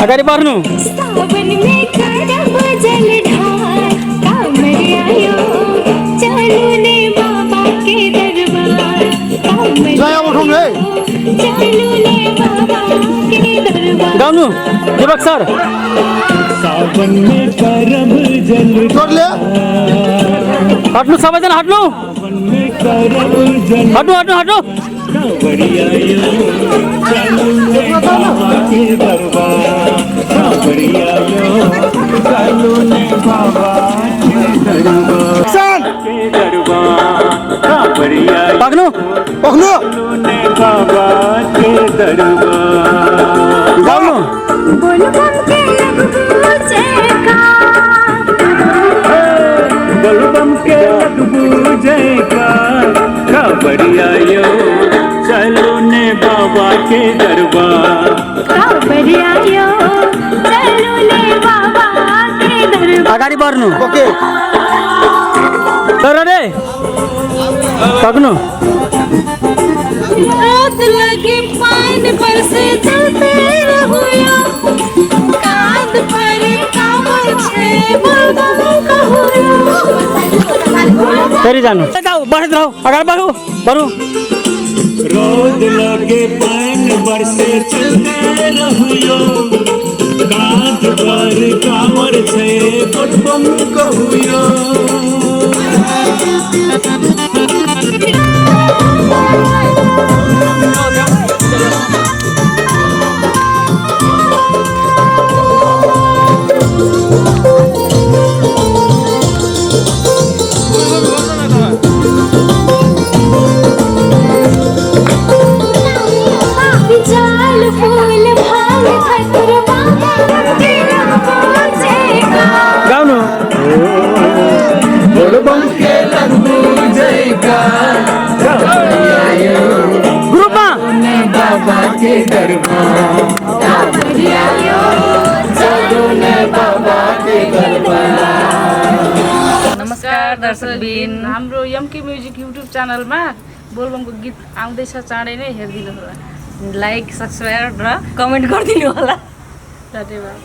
अगाडि बढ्नु। सावन में करब जल ढार कांवरिया यो चलो ने बाबा के दरबार जय उठाउनु है। चलो ने बाबा के दरबार गाउनु दिपक सर। सावन में करब जल जोडले हट्नु सबैजना हट्नु। सावन में करब जल हट्नु हट्नु हट्नु। कांवरिया यो चलो ने बाबा के दरबार कांवरिया यो चलो ने बाबा के दरबार कांवरिया यो पाक्नु पक्नु चलो ने बाबा के दरबार गाउनु। बोल बम के लगबू जयकार बलबम के लगबू जयकार कांवरिया यो चलो ने बाबा के दरबार कांवरिया यो चलो ने बाबा के दरबार अगाडि बढ्नु। ओके तर रे पाक्नु। रात लगे पान पर से चलते रहो यो कांध पर कांवर छे बोल बम कहो यो फेरि जानु। जाऊ बढ्दै जाऊ अगाडि बढ्नु बढ्नु। रोज लगे पान बरसे चलते रहियो कांध पर कांवर छे बलबम कहुयो जाल फूल भाल धतुर बाबा के लगबू जयकार गाउनु। बलबम के लगबू जयकार कांवरिया यो ग्रुपमा ने बाबा के दरबार कांवरिया यो चलो ने बाबा के दरबार। नमस्कार दर्शकबिन, हाम्रो एमके म्युजिक युट्युब च्यानलमा बोलबमको गीत आउँदैछ, चाँडै नै हेरिदिनु होला। लाइक सब्सक्राइब र कमेन्ट गरिदिनु होला। धन्यवाद।